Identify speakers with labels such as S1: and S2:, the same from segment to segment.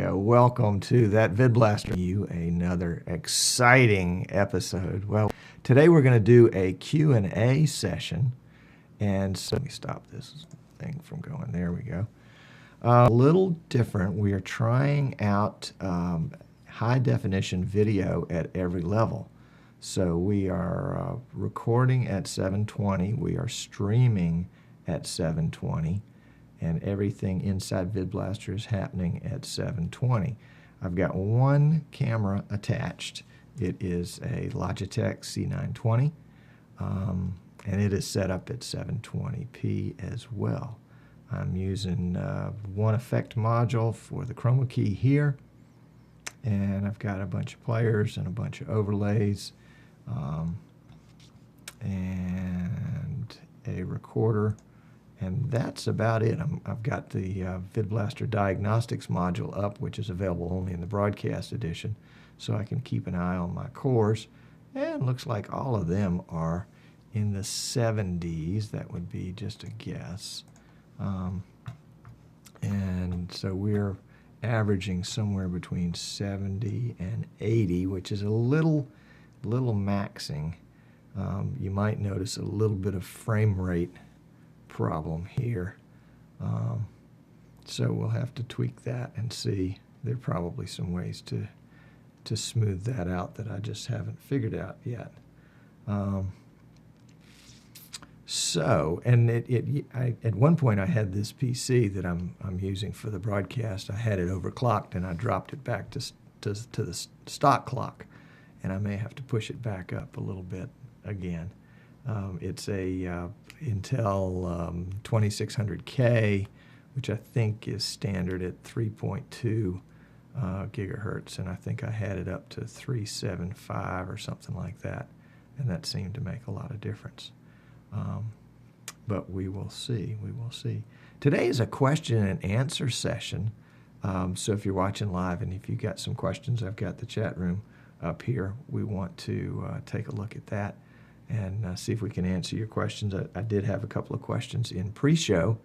S1: go. Welcome to that VidBlaster. You another exciting episode. Well, today we're going to do a Q&A session. And so let me stop this thing from going. There we go. A little different. We are trying out high definition video at every level. So we are recording at 720. We are streaming at 720. And everything inside VidBlaster is happening at 720. I've got one camera attached. It is a Logitech C920, and it is set up at 720p as well. I'm using one effect module for the chroma key here, and I've got a bunch of players and a bunch of overlays, and a recorder. And that's about it. I've got the VidBlaster Diagnostics module up, which is available only in the broadcast edition, so I can keep an eye on my cores. And looks like all of them are in the 70s. That would be just a guess. And so we're averaging somewhere between 70 and 80, which is a little maxing. You might notice a little bit of frame rate problem here, so we'll have to tweak that and see. There are probably some ways to smooth that out that I just haven't figured out yet. At one point I had this PC that I'm using for the broadcast. I had it overclocked and I dropped it back to the stock clock, and I may have to push it back up a little bit again. It's a Intel 2600K, which I think is standard at 3.2 gigahertz, and I think I had it up to 375 or something like that, and that seemed to make a lot of difference. But we will see. We will see. Today is a question and answer session, so if you're watching live and if you've got some questions, I've got the chat room up here. We want to take a look at that and see if we can answer your questions. I did have a couple of questions in pre-show,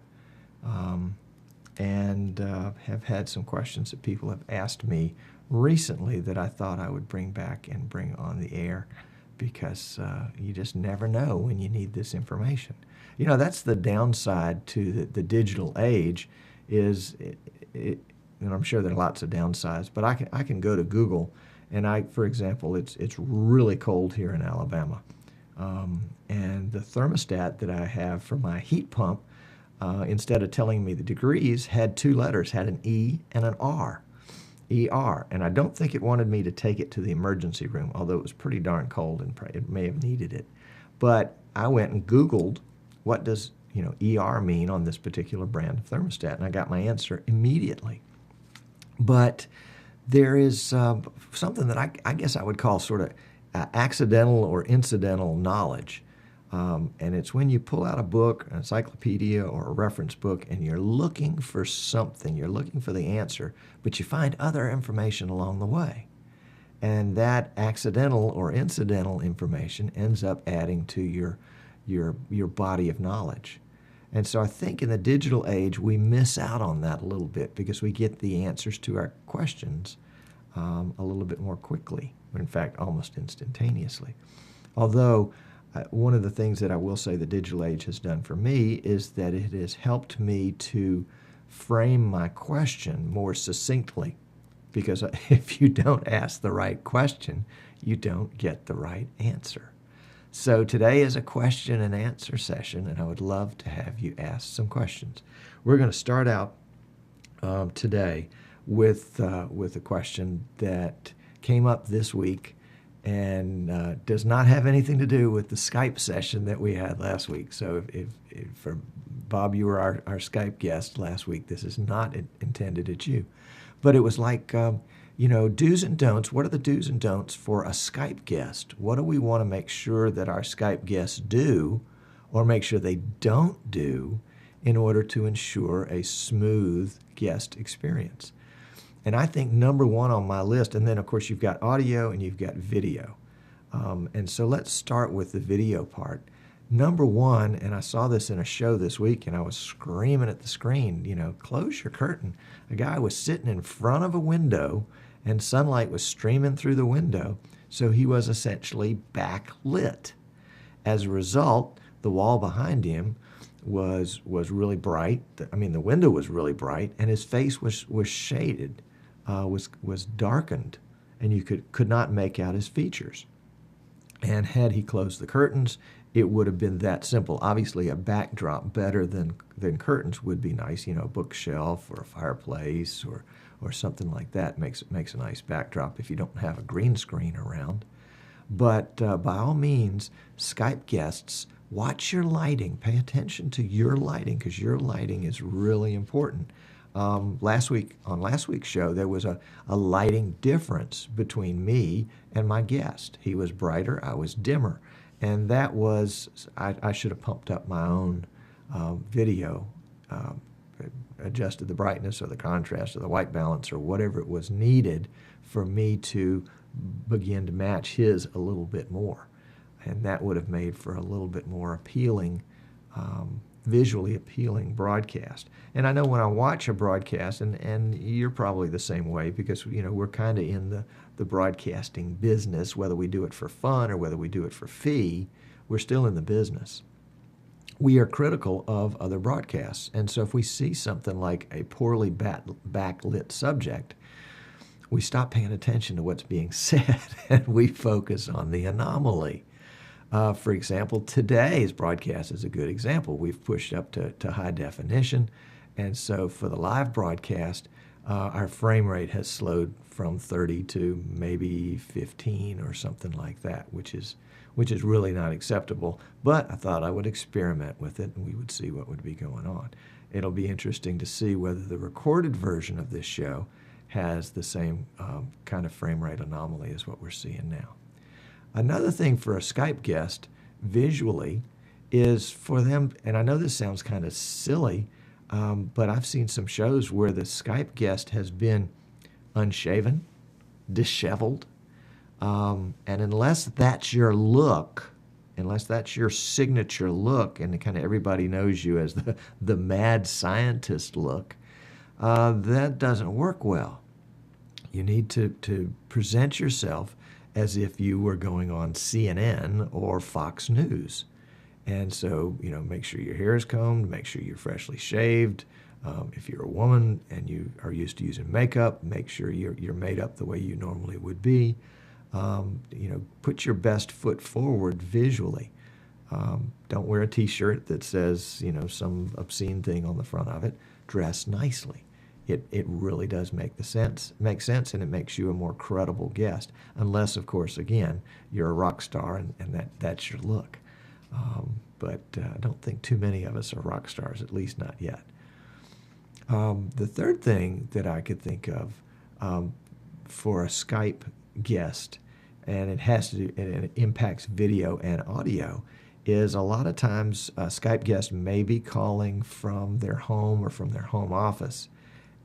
S1: and have had some questions that people have asked me recently that I thought I would bring back and bring on the air, because you just never know when you need this information. You know, that's the downside to the digital age, is, and I'm sure there are lots of downsides, but I can go to Google, and for example, it's really cold here in Alabama. And the thermostat that I have for my heat pump, instead of telling me the degrees, had two letters, had an E and an R, ER. And I don't think it wanted me to take it to the emergency room, although it was pretty darn cold and it may have needed it. But I went and Googled, what does ER mean on this particular brand of thermostat? And I got my answer immediately. But there is something that I guess I would call sort of accidental or incidental knowledge. And it's when you pull out a book, an encyclopedia or a reference book, and you're looking for something, you're looking for the answer, but you find other information along the way. And that accidental or incidental information ends up adding to your body of knowledge. And so I think in the digital age, we miss out on that a little bit, because we get the answers to our questions a little bit more quickly, or in fact, almost instantaneously. Although, one of the things that I will say the digital age has done for me is that it has helped me to frame my question more succinctly, because if you don't ask the right question, you don't get the right answer. So today is a question and answer session, and I would love to have you ask some questions. We're going to start out today with a question that came up this week, and does not have anything to do with the Skype session that we had last week. So if for Bob, you were our Skype guest last week, this is not intended at you. But it was like, do's and don'ts. What are the do's and don'ts for a Skype guest? What do we want to make sure that our Skype guests do, or make sure they don't do, in order to ensure a smooth guest experience? And I think number one on my list, and then of course you've got audio and you've got video. And so let's start with the video part. Number one, and I saw this in a show this week, and I was screaming at the screen, you know, close your curtain. A guy was sitting in front of a window, and sunlight was streaming through the window, so he was essentially backlit. As a result, the wall behind him was really bright. I mean, the window was really bright, and his face was shaded, was darkened, and you could not make out his features. And had he closed the curtains, it would have been that simple. Obviously, a backdrop better than curtains would be nice. You know, a bookshelf or a fireplace or something like that makes a nice backdrop if you don't have a green screen around. But by all means, Skype guests, watch your lighting. Pay attention to your lighting, because your lighting is really important. Last week's show, there was a lighting difference between me and my guest. He was brighter, I was dimmer. And that was, I should have pumped up my own video, adjusted the brightness or the contrast or the white balance or whatever it was needed for me to begin to match his a little bit more. And that would have made for a little bit more appealing, visually appealing broadcast. And I know when I watch a broadcast, and you're probably the same way, because you know we're kind of in the broadcasting business, whether we do it for fun or whether we do it for fee, we're still in the business. We are critical of other broadcasts. And so if we see something like a poorly backlit subject, we stop paying attention to what's being said and we focus on the anomaly. For example, today's broadcast is a good example. We've pushed up to high definition, and so for the live broadcast, our frame rate has slowed from 30 to maybe 15 or something like that, which is really not acceptable. But I thought I would experiment with it, and we would see what would be going on. It'll be interesting to see whether the recorded version of this show has the same kind of frame rate anomaly as what we're seeing now. Another thing for a Skype guest visually is for them, and I know this sounds kind of silly, but I've seen some shows where the Skype guest has been unshaven, disheveled, and unless that's your look, unless that's your signature look, and kind of everybody knows you as the mad scientist look, that doesn't work well. You need to present yourself as if you were going on CNN or Fox News. And so, you know, make sure your hair is combed, make sure you're freshly shaved. If you're a woman and you are used to using makeup, make sure you're made up the way you normally would be. You know, put your best foot forward visually. Don't wear a T-shirt that says, you know, some obscene thing on the front of it. Dress nicely. It really does make sense, and it makes you a more credible guest. Unless, of course, again, you're a rock star and that's your look. But I don't think too many of us are rock stars, at least not yet. The third thing that I could think of for a Skype guest, and it impacts video and audio, is a lot of times Skype guests may be calling from their home or from their home office,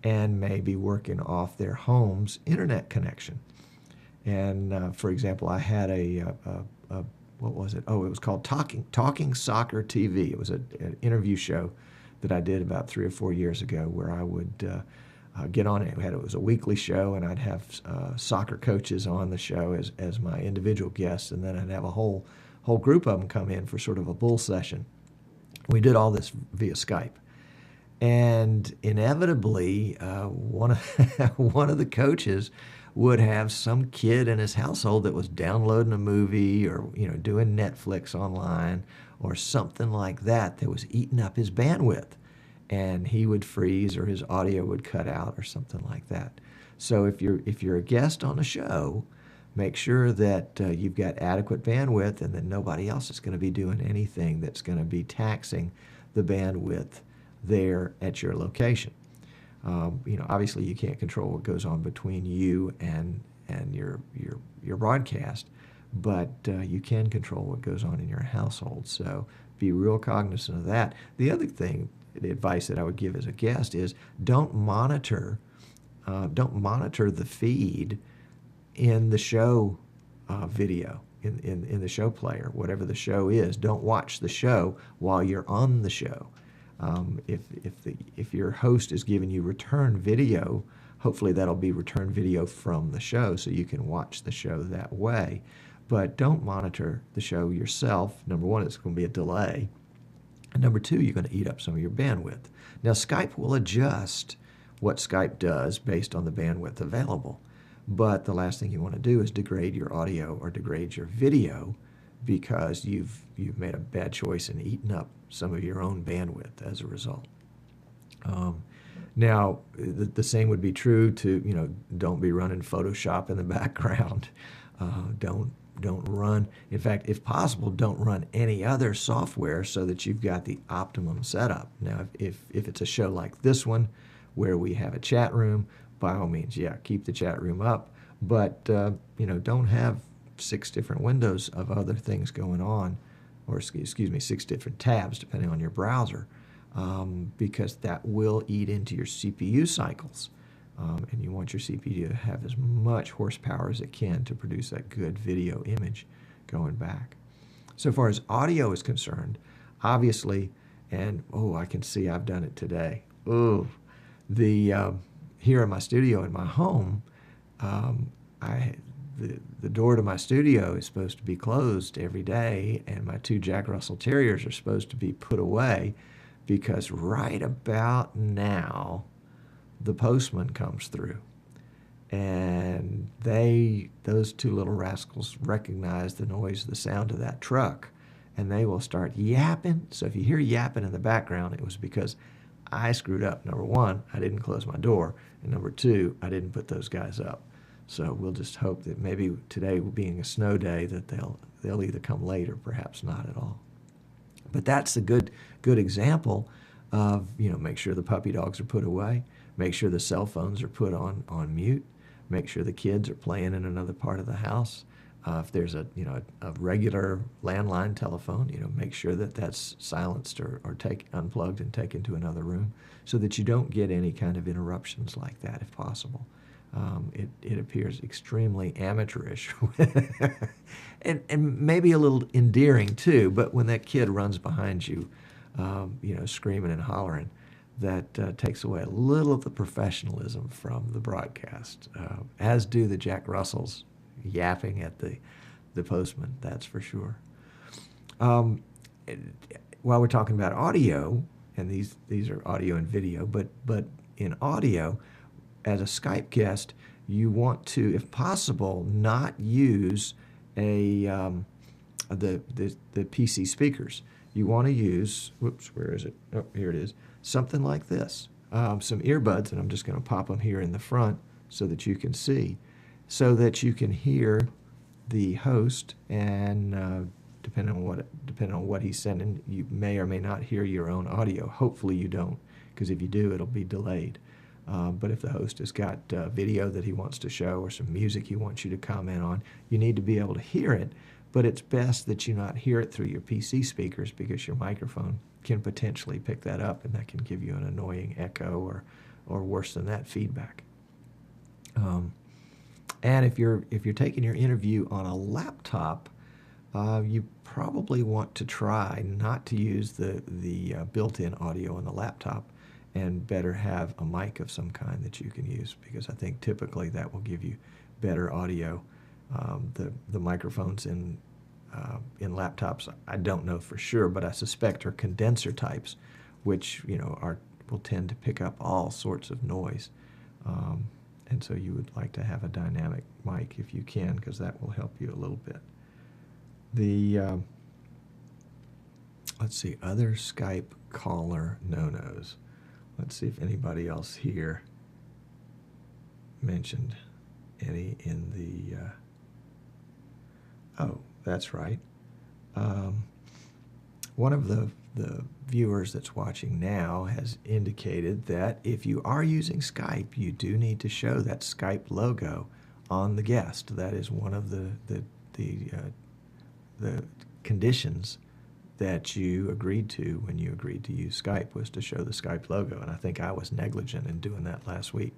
S1: and may be working off their home's internet connection. And for example, I had what was it? Oh, it was called Talking Soccer TV. It was an interview show that I did about 3 or 4 years ago, where I would get on it. It was a weekly show, and I'd have soccer coaches on the show as my individual guests, and then I'd have a whole group of them come in for sort of a bull session. We did all this via Skype. And inevitably, one of the coaches would have some kid in his household that was downloading a movie or, you know, doing Netflix online or something like that was eating up his bandwidth, and he would freeze or his audio would cut out or something like that. So if you're a guest on a show, make sure that you've got adequate bandwidth, and that nobody else is going to be doing anything that's going to be taxing the bandwidth there at your location. You know, obviously you can't control what goes on between you and your broadcast, but you can control what goes on in your household. So be real cognizant of that. The other thing, the advice that I would give as a guest is don't monitor the feed in the show video. in the show player, whatever the show is. Don't watch the show while you're on the show. If your host is giving you return video, hopefully that'll be return video from the show so you can watch the show that way. But don't monitor the show yourself. Number one, it's going to be a delay. And number two, you're going to eat up some of your bandwidth. Now, Skype will adjust what Skype does based on the bandwidth available. But the last thing you want to do is degrade your audio or degrade your video because you've made a bad choice and eaten up some of your own bandwidth as a result. Now, the same would be true to, don't be running Photoshop in the background. Don't run, in fact, if possible, don't run any other software so that you've got the optimum setup. Now, if it's a show like this one where we have a chat room, by all means, yeah, keep the chat room up, but, don't have 6 different windows of other things going on, or excuse me, 6 different tabs depending on your browser, because that will eat into your CPU cycles. And you want your CPU to have as much horsepower as it can to produce that good video image going back. So far as audio is concerned, obviously, and I can see I've done it today. Here in my studio in my home, the door to my studio is supposed to be closed every day, and my 2 Jack Russell Terriers are supposed to be put away because right about now, the postman comes through, and those 2 little rascals recognize the noise, the sound of that truck, and they will start yapping. So if you hear yapping in the background, it was because I screwed up. Number one, I didn't close my door, and number two, I didn't put those guys up. So we'll just hope that maybe today, being a snow day, that they'll either come late or perhaps not at all. But that's a good example of, make sure the puppy dogs are put away. Make sure the cell phones are put on mute. Make sure the kids are playing in another part of the house. If there's a regular landline telephone, make sure that that's silenced or unplugged and taken to another room so that you don't get any kind of interruptions like that if possible. It appears extremely amateurish and maybe a little endearing too, but when that kid runs behind you, screaming and hollering, that takes away a little of the professionalism from the broadcast, as do the Jack Russells yapping at the postman, that's for sure. While we're talking about audio, and these are audio and video, but in audio, as a Skype guest, you want to, if possible, not use the PC speakers. You want to use, where is it? Oh, here it is. Something like this. Some earbuds, and I'm just going to pop them here in the front so that you can see, so that you can hear the host, and depending on what he's sending, you may or may not hear your own audio. Hopefully you don't, because if you do, it'll be delayed. But if the host has got video that he wants to show or some music he wants you to comment on, you need to be able to hear it. But it's best that you not hear it through your PC speakers, because your microphone can potentially pick that up, and that can give you an annoying echo or worse than that, feedback. And if you're taking your interview on a laptop, you probably want to try not to use the built-in audio on the laptop, and better have a mic of some kind that you can use, because I think typically that will give you better audio. The microphones in laptops, I don't know for sure, but I suspect are condenser types, which will tend to pick up all sorts of noise. And so you would like to have a dynamic mic if you can, because that will help you a little bit. Let's see, other Skype caller no-nos. Let's see if anybody else here mentioned any in the... oh, that's right. One of the viewers that's watching now has indicated that if you are using Skype, you do need to show that Skype logo on the guest. That is one of the conditions that you agreed to when you agreed to use Skype, was to show the Skype logo, and I think I was negligent in doing that last week.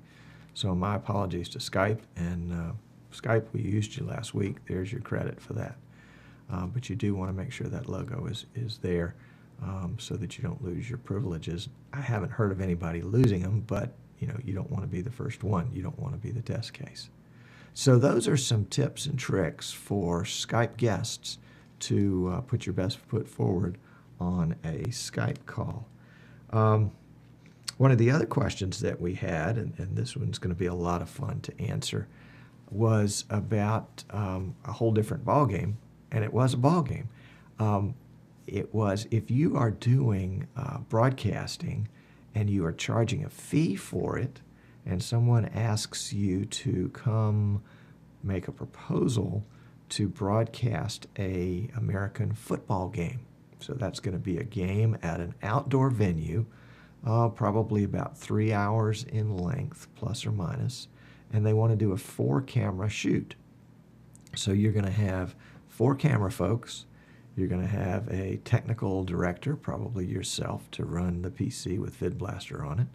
S1: So my apologies to Skype, and Skype, we used you last week. There's your credit for that. but you do want to make sure that logo is there so that you don't lose your privileges. I haven't heard of anybody losing them, but you don't want to be the first one. You don't want to be the test case. So those are some tips and tricks for Skype guests to put your best foot forward on a Skype call. One of the other questions that we had, and this one's going to be a lot of fun to answer, was about a whole different ball game, and it was a ball game. It was if you are doing broadcasting and you are charging a fee for it, and someone asks you to come make a proposal to broadcast a American football game. So that's going to be a game at an outdoor venue, probably about 3 hours in length, plus or minus, and they want to do a 4-camera shoot. So you're going to have 4 camera folks. You're going to have a technical director, probably yourself, to run the PC with VidBlaster on it.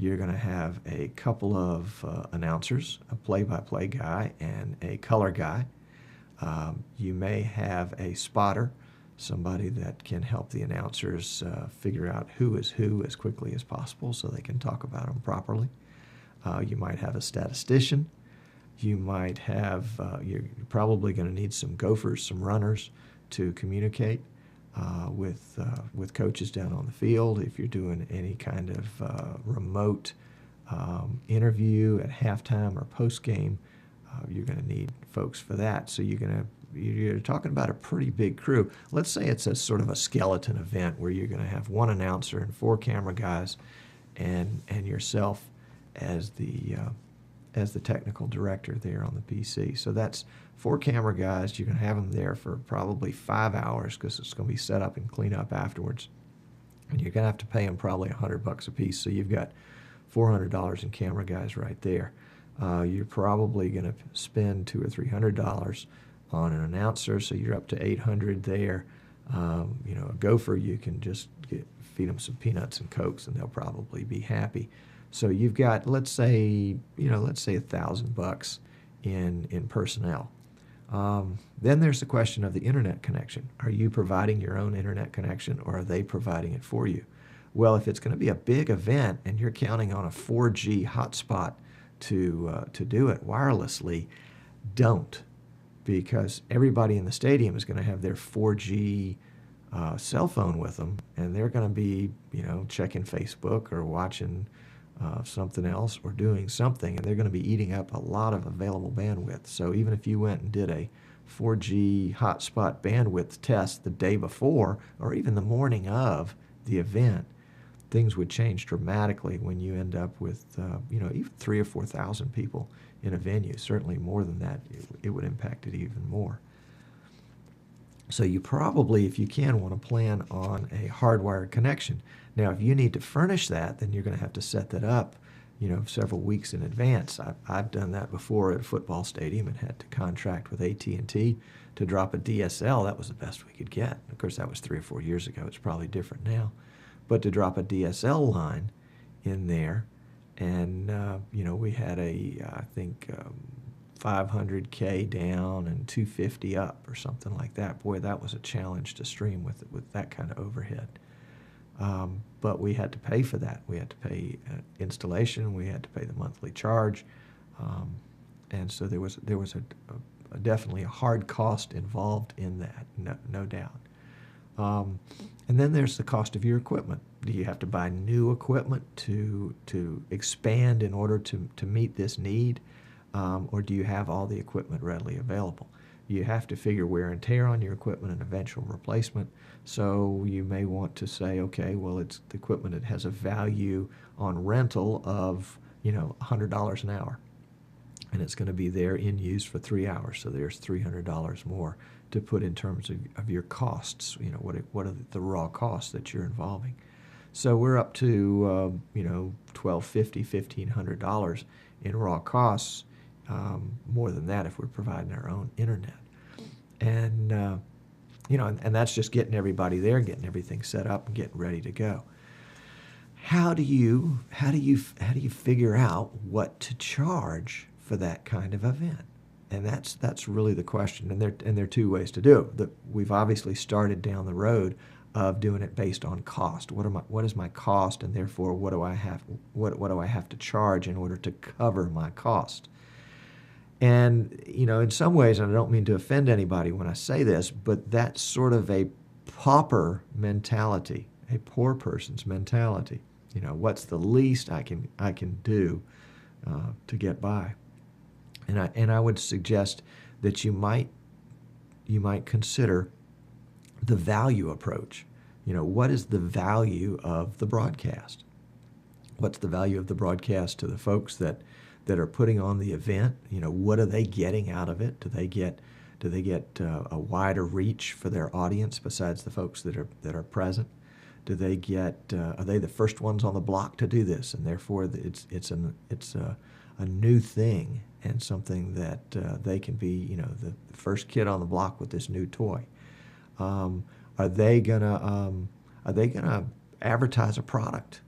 S1: You're going to have a couple of announcers, a play-by-play guy and a color guy. You may have a spotter, somebody that can help the announcers figure out who is who as quickly as possible so they can talk about them properly. You might have a statistician. You might have, you're probably going to need some gophers, some runners to communicate with coaches down on the field. If you're doing any kind of remote interview at halftime or post-game, you're going to need folks for that. So you're talking about a pretty big crew. Let's say it's a sort of a skeleton event where you're going to have 1 announcer and 4 camera guys and yourself as the technical director there on the PC. So that's 4 camera guys. You're going to have them there for probably 5 hours because it's going to be set up and clean up afterwards. And you're going to have to pay them probably $100 a piece. So you've got $400 in camera guys right there. You're probably going to spend $200 or $300 on an announcer, so you're up to $800 there. A gopher, you can just feed them some peanuts and Cokes, and they'll probably be happy. So you've got, let's say $1,000 in personnel. Then there's the question of the internet connection. Are you providing your own internet connection, or are they providing it for you? Well, if it's going to be a big event and you're counting on a 4G hotspot to do it wirelessly, don't, because everybody in the stadium is going to have their 4G cell phone with them, and they're going to be, checking Facebook or watching something else or doing something, and they're going to be eating up a lot of available bandwidth. So even if you went and did a 4G hotspot bandwidth test the day before or even the morning of the event, things would change dramatically when you end up with, even 3,000 or 4,000 people in a venue. Certainly more than that, it would impact it even more. So you probably, if you can, want to plan on a hardwired connection. Now, if you need to furnish that, then you're going to have to set that up, several weeks in advance. I've done that before at a football stadium and had to contract with AT&T to drop a DSL. That was the best we could get. Of course, that was 3 or 4 years ago. It's probably different now. But to drop a DSL line in there, and we had I think 500K down and 250 up or something like that. Boy, that was a challenge to stream with that kind of overhead. But we had to pay for that. We had to pay installation. We had to pay the monthly charge, and so there was definitely a hard cost involved in that, no doubt. And then there's the cost of your equipment. Do you have to buy new equipment to expand in order to meet this need, or do you have all the equipment readily available? You have to figure wear and tear on your equipment and eventual replacement. So you may want to say, okay, well, it's the equipment that has a value on rental of $100 an hour, and it's going to be there in use for 3 hours. So there's $300 more to put in terms of your costs. What are the raw costs that you're involving? So we're up to $1,250, $1,500 in raw costs. More than that if we're providing our own internet, and and that's just getting everybody there, getting everything set up, and getting ready to go. How do you figure out what to charge for that kind of event? And that's really the question. And there are two ways to do it. We've obviously started down the road of doing it based on cost. What is my cost, and therefore what do I have to charge in order to cover my cost? And in some ways, and I don't mean to offend anybody when I say this, but that's sort of a pauper mentality, a poor person's mentality. What's the least I can do to get by? And I would suggest that you might consider the value approach. What is the value of the broadcast? What's the value of the broadcast to the folks that are putting on the event? What are they getting out of it? Do they get a wider reach for their audience besides the folks that are present? Do they are they the first ones on the block to do this, and therefore it's a new thing and something that they can be the first kid on the block with this new toy? Are they gonna advertise a product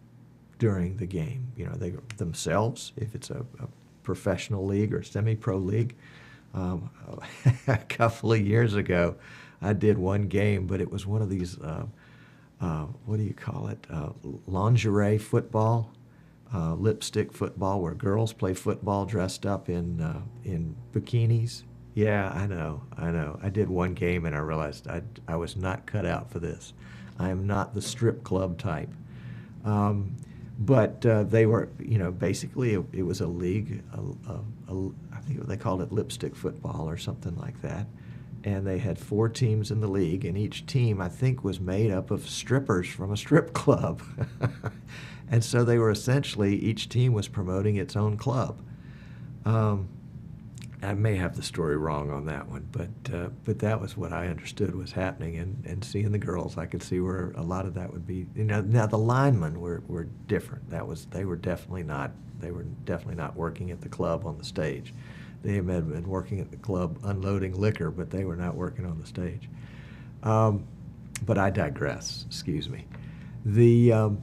S1: during the game? They themselves, if it's a professional league or semi-pro league. A couple of years ago, I did one game, but it was one of these what do you call it? Lingerie football, lipstick football, where girls play football dressed up in bikinis. Yeah, I know. I did one game and I realized I was not cut out for this. I am not the strip club type. But they were, basically it was a league. I think they called it lipstick football or something like that. And they had 4 teams in the league, and each team, I think, was made up of strippers from a strip club. And so they were essentially, each team was promoting its own club. I may have the story wrong on that one, but that was what I understood was happening. And seeing the girls, I could see where a lot of that would be. Now the linemen were different. They were definitely not working at the club on the stage. They had been working at the club unloading liquor, but they were not working on the stage. But I digress. Excuse me. The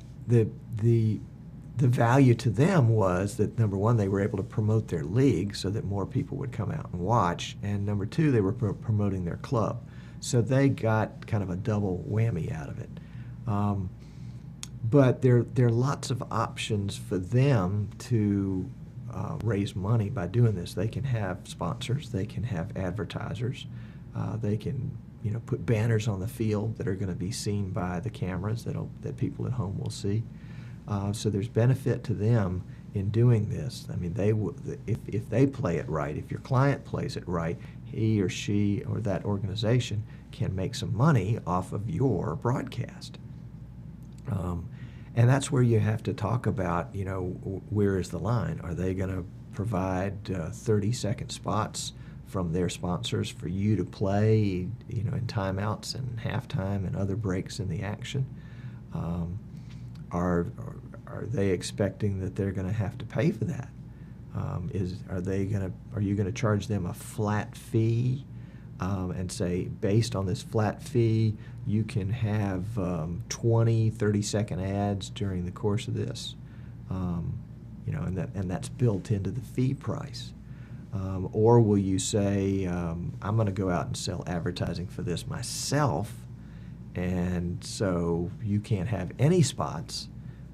S1: value to them was that, number one, they were able to promote their league so that more people would come out and watch, and number two, they were promoting their club. So they got kind of a double whammy out of it. But there are lots of options for them to raise money by doing this. They can have sponsors, they can have advertisers, they can put banners on the field that are going to be seen by the cameras that people at home will see. So there's benefit to them in doing this. I mean, if they play it right, if your client plays it right, he or she or that organization can make some money off of your broadcast. And that's where you have to talk about, where is the line? Are they going to provide 30-second spots from their sponsors for you to play, in timeouts and halftime and other breaks in the action? Are they expecting that they're going to have to pay for that? Are you going to charge them a flat fee and say, based on this flat fee, you can have 20 30-second ads during the course of this, and that's built into the fee price? Or will you say, I'm going to go out and sell advertising for this myself, and so you can't have any spots,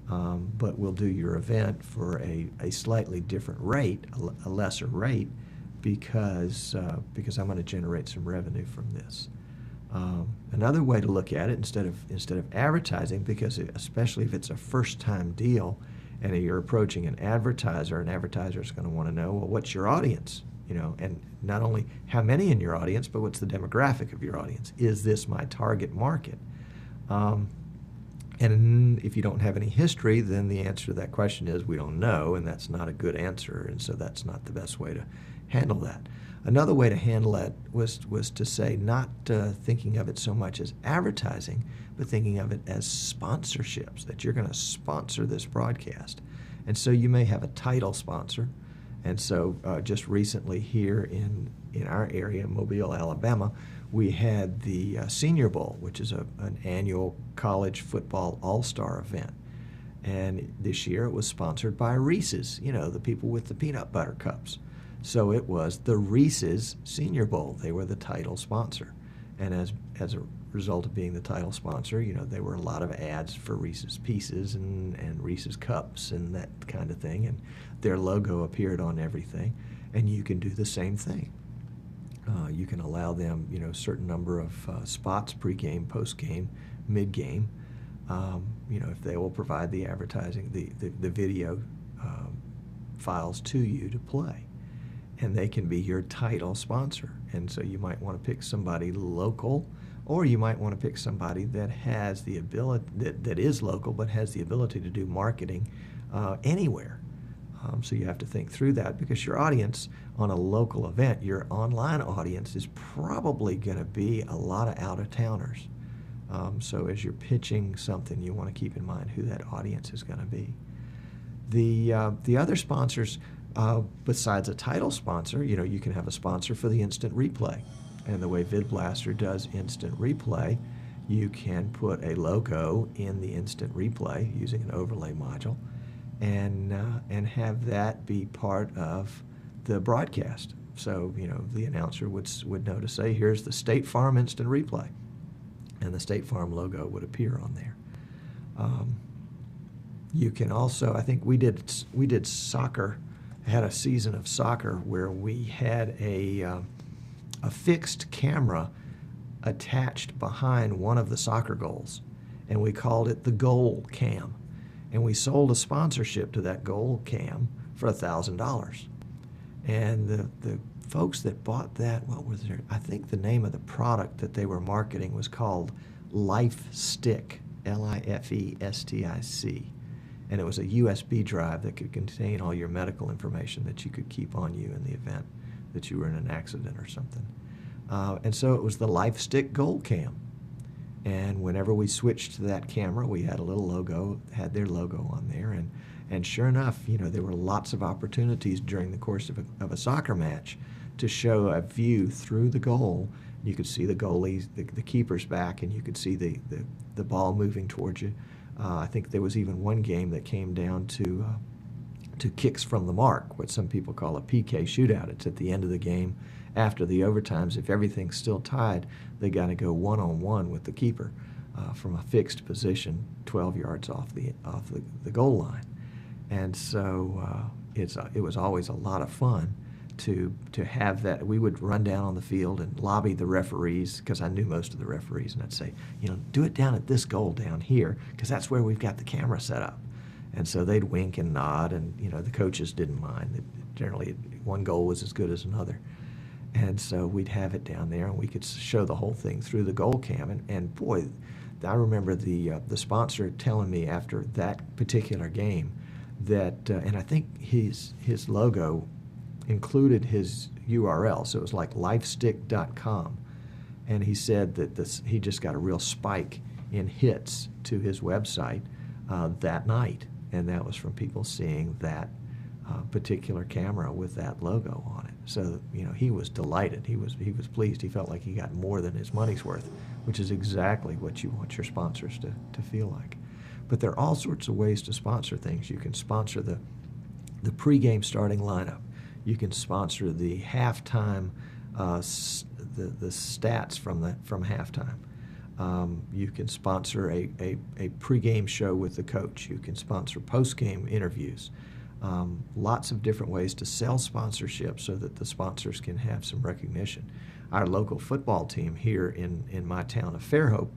S1: but we'll do your event for a slightly different rate, a lesser rate, because I'm going to generate some revenue from this. Another way to look at it, instead of advertising, because especially if it's a first-time deal and you're approaching an advertiser is going to want to know, well, what's your audience? And not only how many in your audience, but what's the demographic of your audience? Is this my target market? And if you don't have any history, then the answer to that question is we don't know, and that's not a good answer, and so that's not the best way to handle that. Another way to handle it was to say, not thinking of it so much as advertising, but thinking of it as sponsorships, that you're going to sponsor this broadcast. And so you may have a title sponsor. And so just recently here in our area, Mobile, Alabama, we had the Senior Bowl, which is an annual college football all-star event. And this year it was sponsored by Reese's, the people with the peanut butter cups. So it was the Reese's Senior Bowl. They were the title sponsor. And as a result of being the title sponsor, you know, there were a lot of ads for Reese's Pieces and Reese's Cups and that kind of thing. And their logo appeared on everything. And you can do the same thing. You can allow them, you know, a certain number of spots, pregame, postgame, midgame. You know, if they will provide the advertising, the video files to you to play. And they can be your title sponsor. And so you might want to pick somebody local, or you might want to pick somebody that has the ability, that is local, but has the ability to do marketing anywhere. So you have to think through that, because your audience on a local event, your online audience is probably going to be a lot of out-of-towners. So as you're pitching something, you want to keep in mind who that audience is going to be. The other sponsors, besides a title sponsor, you know, you can have a sponsor for the instant replay. And the way VidBlaster does instant replay, you can put a logo in the instant replay using an overlay module, and have that be part of the broadcast. So, you know, the announcer would know to say, here's the State Farm instant replay, and the State Farm logo would appear on there. You can also, I think we did soccer, had a season of soccer where we had a fixed camera attached behind one of the soccer goals, and we called it the goal cam. And we sold a sponsorship to that goal cam for $1,000. And the folks that bought that, what was their, I think the name of the product that they were marketing was called Life Stick, Lifestic. And it was a USB drive that could contain all your medical information that you could keep on you in the event that you were in an accident or something. And so it was the Life Stick Goal Cam. And whenever we switched to that camera, we had a little logo, had their logo on there. And sure enough, you know, there were lots of opportunities during the course of a soccer match to show a view through the goal. You could see the goalies, the keeper's back, and you could see the ball moving towards you. I think there was even one game that came down to kicks from the mark, what some people call a PK shootout. It's at the end of the game. After the overtimes, if everything's still tied, they got to go one-on-one with the keeper from a fixed position 12 yards off the goal line. And so it was always a lot of fun to have that. We would run down on the field and lobby the referees, because I knew most of the referees, and I'd say, you know, do it down at this goal down here, because that's where we've got the camera set up. And so they'd wink and nod, and, you know, the coaches didn't mind. Generally, one goal was as good as another. And so we'd have it down there, and we could show the whole thing through the goal cam. And boy, I remember the sponsor telling me after that particular game that, and I think his logo included his URL, so it was like lifestick.com. And he said that he just got a real spike in hits to his website that night, and that was from people seeing that particular camera with that logo on it. So, you know, he was delighted. He was pleased. He felt like he got more than his money's worth, which is exactly what you want your sponsors to feel like. But there are all sorts of ways to sponsor things. You can sponsor the pregame starting lineup. You can sponsor the halftime, the stats from halftime. You can sponsor a pregame show with the coach. You can sponsor postgame interviews. Lots of different ways to sell sponsorship so that the sponsors can have some recognition. Our local football team here in my town of Fairhope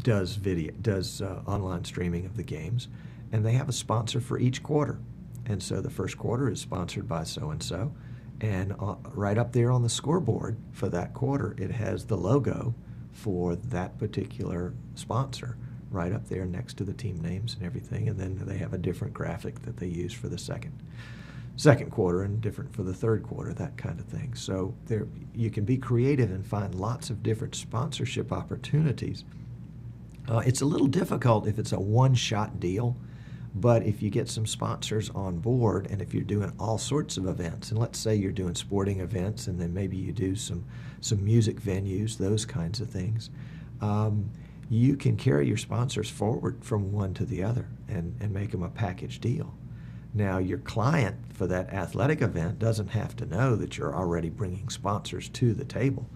S1: does online streaming of the games, and they have a sponsor for each quarter. And so the first quarter is sponsored by so-and-so, and right up there on the scoreboard for that quarter, it has the logo for that particular sponsor right up there next to the team names and everything. And then they have a different graphic that they use for the second quarter and different for the third quarter, that kind of thing. So there, you can be creative and find lots of different sponsorship opportunities. It's a little difficult if it's a one-shot deal, but if you get some sponsors on board, and if you're doing all sorts of events, and let's say you're doing sporting events, and then maybe you do some music venues, those kinds of things, you can carry your sponsors forward from one to the other and make them a package deal. Now, your client for that athletic event doesn't have to know that you're already bringing sponsors to the table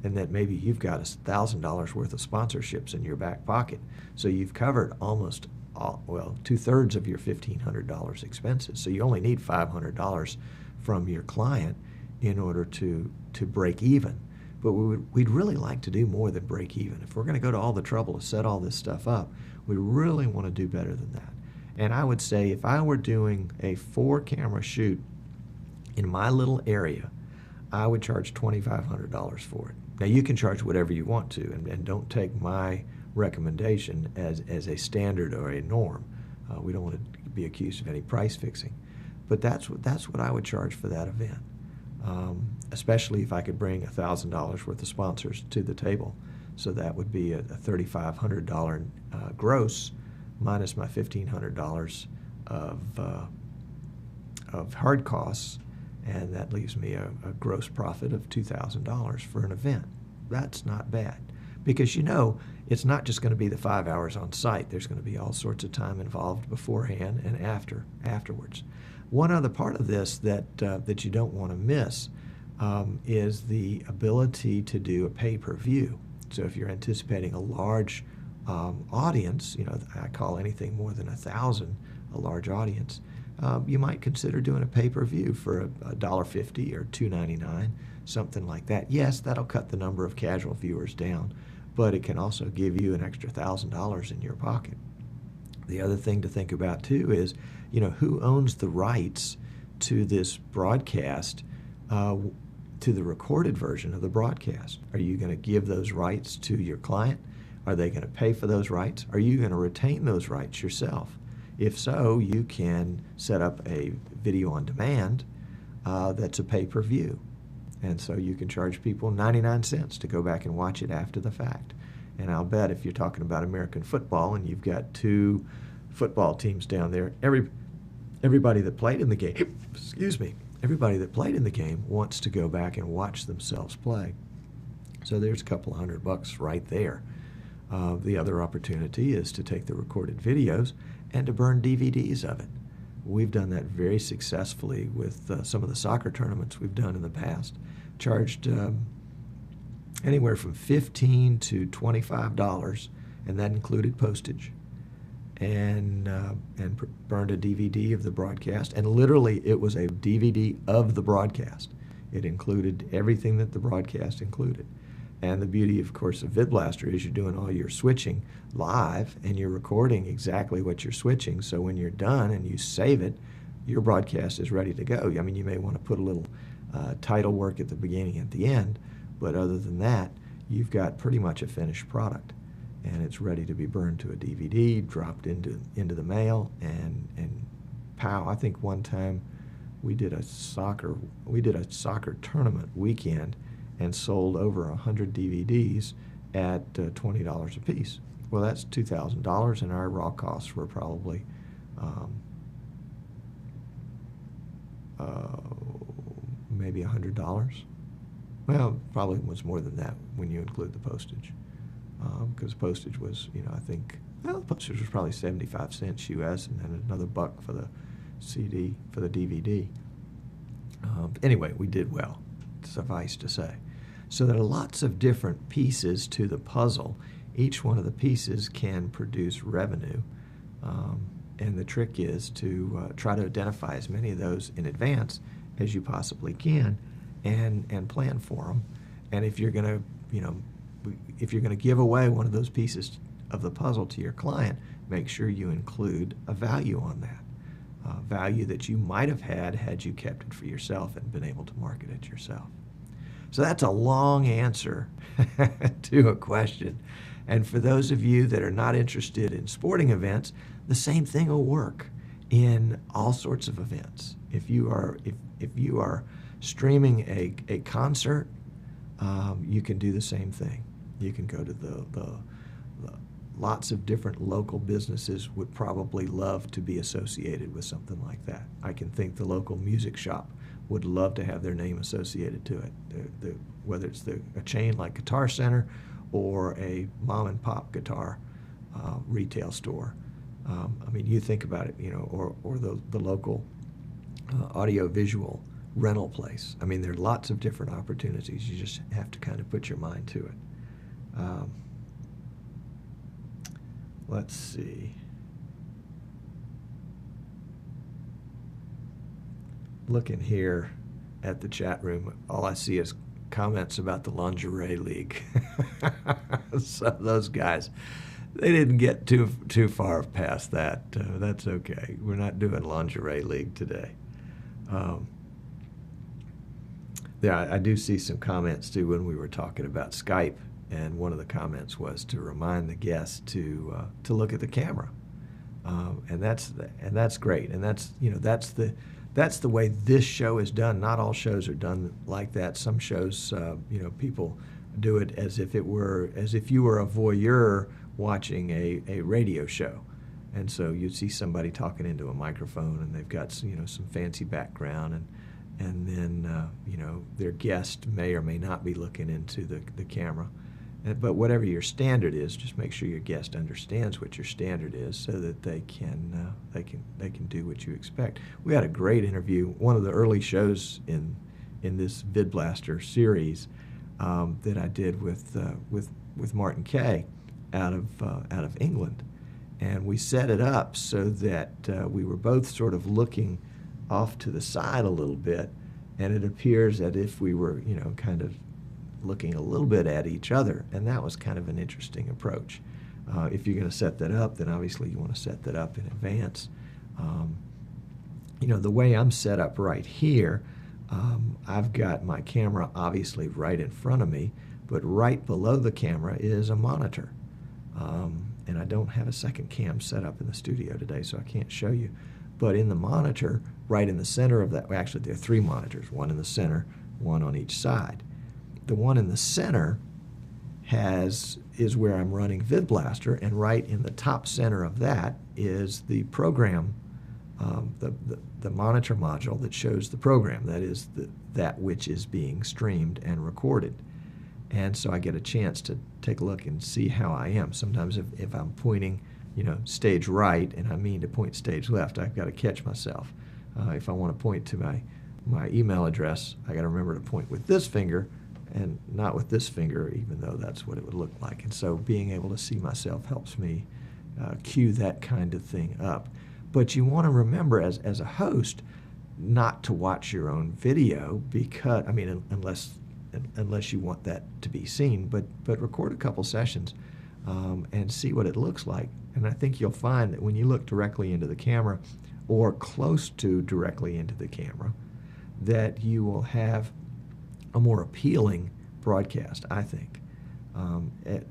S1: and that maybe you've got $1,000 worth of sponsorships in your back pocket. So you've covered almost, well, 2/3 of your $1,500 expenses. So you only need $500 from your client in order to break even. But we'd really like to do more than break even. If we're going to go to all the trouble to set all this stuff up, we really want to do better than that. And I would say if I were doing a 4-camera shoot in my little area, I would charge $2,500 for it. Now, you can charge whatever you want to, and don't take my recommendation as a standard or a norm. We don't want to be accused of any price fixing. But that's what I would charge for that event, especially if I could bring $1,000 worth of sponsors to the table. So that would be a $3,500 gross minus my $1,500 of hard costs, and that leaves me a gross profit of $2,000 for an event. That's not bad, because it's not just going to be the 5 hours on site. There's going to be all sorts of time involved beforehand and afterwards. One other part of this that you don't want to miss is the ability to do a pay-per-view. So if you're anticipating a large audience, I call anything more than 1,000 a large audience, you might consider doing a pay-per-view for $1.50 or $2.99, something like that. Yes, that'll cut the number of casual viewers down, but it can also give you an extra $1,000 in your pocket. The other thing to think about too is, who owns the rights to this broadcast, to the recorded version of the broadcast? Are you going to give those rights to your client? Are they going to pay for those rights? Are you going to retain those rights yourself? If so, you can set up a video on demand that's a pay-per-view. And so you can charge people 99 cents to go back and watch it after the fact. And I'll bet if you're talking about American football and you've got 2 football teams down there, everybody that played in the game, everybody that played in the game wants to go back and watch themselves play. So there's a couple of $100 right there. The other opportunity is to take the recorded videos and to burn DVDs of it. We've done that very successfully with some of the soccer tournaments we've done in the past. Charged anywhere from $15 to $25, and that included postage. And burned a DVD of the broadcast, and literally it was a DVD of the broadcast. It included everything that the broadcast included. And the beauty, of course, of VidBlaster is you're doing all your switching live, and you're recording exactly what you're switching, so when you're done and you save it, your broadcast is ready to go. I mean, you may want to put a little title work at the beginning and at the end, but other than that, you've got pretty much a finished product. And it's ready to be burned to a DVD, dropped into the mail, and pow! I think one time we did a soccer tournament weekend and sold over 100 DVDs at $20 a piece. Well, that's $2,000, and our raw costs were probably maybe $100. Well, probably was more than that when you include the postage. Because postage was, postage was probably 75 cents US, and then another $1 for the CD, for the DVD. Anyway, we did well, suffice to say. So there are lots of different pieces to the puzzle. Each one of the pieces can produce revenue, and the trick is to try to identify as many of those in advance as you possibly can, and plan for them. And if you're going to, if you're going to give away one of those pieces of the puzzle to your client, make sure you include a value on that, value that you might have had you kept it for yourself and been able to market it yourself. So that's a long answer to a question. And for those of you that are not interested in sporting events, the same thing will work in all sorts of events. If you are streaming a concert, you can do the same thing. You can go to the lots of different local businesses would probably love to be associated with something like that. I can think the local music shop would love to have their name associated to it, whether it's a chain like Guitar Center or a mom and pop guitar retail store. I mean, you think about it, you know, or the local audio-visual rental place. I mean, there are lots of different opportunities. You just have to kind of put your mind to it. Let's see. Looking here at the chat room, all I see is comments about the lingerie league. So those guys, they didn't get too far past that. That's okay. We're not doing lingerie league today. Yeah, I do see some comments too when we were talking about Skype, and one of the comments was to remind the guests to look at the camera, and that's great, and that's, you know, that's the way this show is done. Not all shows are done like that. Some shows, you know, people do it as if you were a voyeur watching a radio show, and so you'd see somebody talking into a microphone, and they've got, you know, some fancy background, and then you know, their guest may or may not be looking into the camera. But whatever your standard is, just make sure your guest understands what your standard is, so that they can do what you expect. We had a great interview. One of the early shows in this VidBlaster series that I did with Martin Kay out of England, and we set it up so that we were both sort of looking off to the side a little bit, and it appears that if we were, you know, kind of looking a little bit at each other, and that was kind of an interesting approach. If you're going to set that up, then obviously you want to set that up in advance. You know, the way I'm set up right here, I've got my camera obviously right in front of me, but right below the camera is a monitor. And I don't have a second cam set up in the studio today, so I can't show you. But in the monitor, right in the center of that, well, actually there are 3 monitors, one in the center, one on each side. The one in the center is where I'm running VidBlaster, and right in the top center of that is the program, the monitor module that shows the program, that is that which is being streamed and recorded. And so I get a chance to take a look and see how I am. Sometimes if I'm pointing, you know, stage right and I mean to point stage left, I've got to catch myself. If I want to point to my email address, I got to remember to point with this finger and not with this finger, even though that's what it would look like. And so being able to see myself helps me cue that kind of thing up. But you want to remember as a host not to watch your own video, because, I mean, unless you want that to be seen, but record a couple sessions and see what it looks like. And I think you'll find that when you look directly into the camera, or close to directly into the camera, that you will have a more appealing broadcast, I think.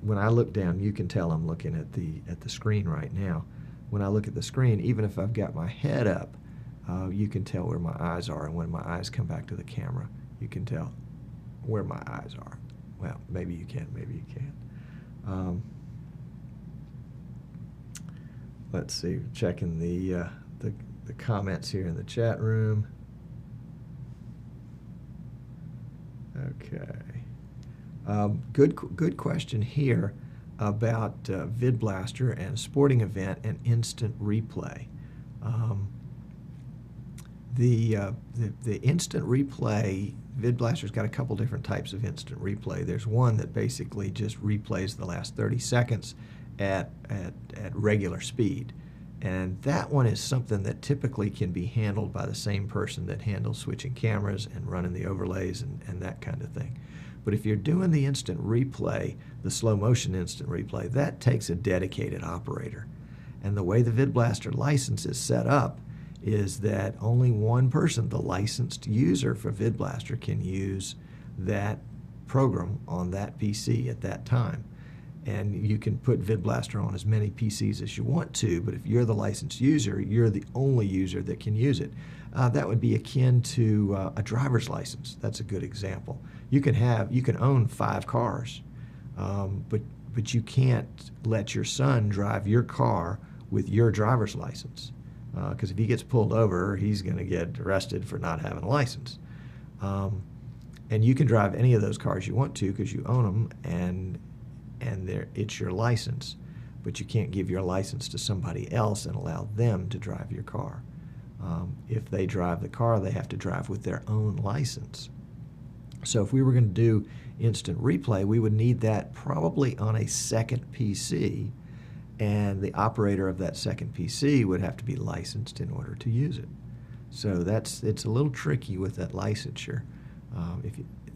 S1: When I look down, you can tell I'm looking at the screen right now. When I look at the screen, even if I've got my head up, you can tell where my eyes are, and when my eyes come back to the camera, you can tell where my eyes are. Well, maybe you can, maybe you can't. Let's see, checking the comments here in the chat room. Okay. Good question here about VidBlaster and sporting event and instant replay. The instant replay, VidBlaster's got a couple different types of instant replay. There's one that basically just replays the last 30 seconds at regular speed. And that one is something that typically can be handled by the same person that handles switching cameras and running the overlays and that kind of thing. But if you're doing the instant replay, the slow motion instant replay, that takes a dedicated operator. And the way the VidBlaster license is set up is that only one person, the licensed user for VidBlaster, can use that program on that PC at that time. And you can put VidBlaster on as many PCs as you want to, but if you're the licensed user, you're the only user that can use it. That would be akin to a driver's license. That's a good example. You can own 5 cars, but you can't let your son drive your car with your driver's license, because if he gets pulled over, he's going to get arrested for not having a license. And you can drive any of those cars you want to because you own them, and it's your license. but you can't give your license to somebody else and allow them to drive your car. If they drive the car, they have to drive with their own license. So if we were going to do instant replay, we would need that probably on a second PC, and the operator of that second PC would have to be licensed in order to use it. So it's a little tricky with that licensure.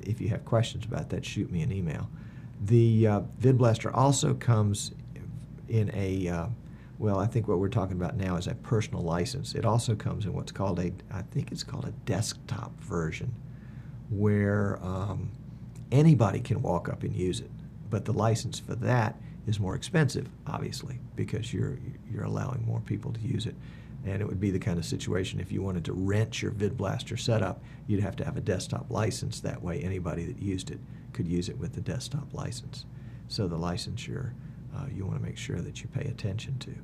S1: If you have questions about that, shoot me an email. The VidBlaster also comes in a, well, I think what we're talking about now is a personal license. It also comes in what's called I think it's called a desktop version, where anybody can walk up and use it. But the license for that is more expensive, obviously, because you're allowing more people to use it. And it would be the kind of situation if you wanted to rent your VidBlaster setup, you'd have to have a desktop license. That way anybody that used it could use it with the desktop license. So the licensure, you want to make sure that you pay attention to.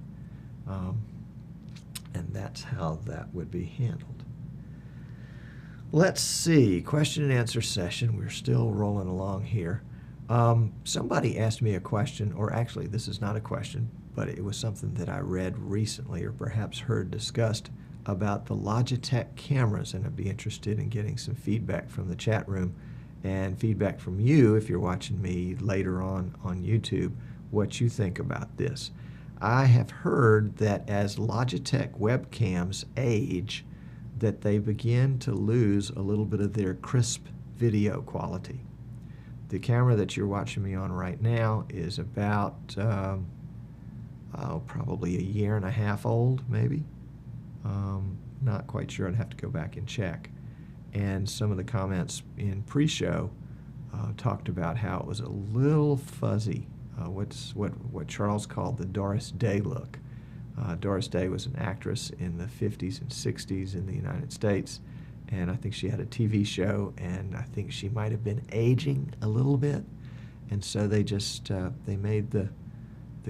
S1: And that's how that would be handled. Let's see, question and answer session. We're still rolling along here. Somebody asked me a question, or actually this is not a question, but it was something that I read recently or perhaps heard discussed about the Logitech cameras, and I'd be interested in getting some feedback from the chat room and feedback from you if you're watching me later on YouTube, what you think about this. I have heard that as Logitech webcams age, that they begin to lose a little bit of their crisp video quality. The camera that you're watching me on right now is about probably a year and a half old, maybe. Not quite sure. I'd have to go back and check. And some of the comments in pre-show talked about how it was a little fuzzy. What Charles called the Doris Day look. Doris Day was an actress in the 50s and 60s in the United States, and I think she had a TV show, and I think she might have been aging a little bit, and so they just they made the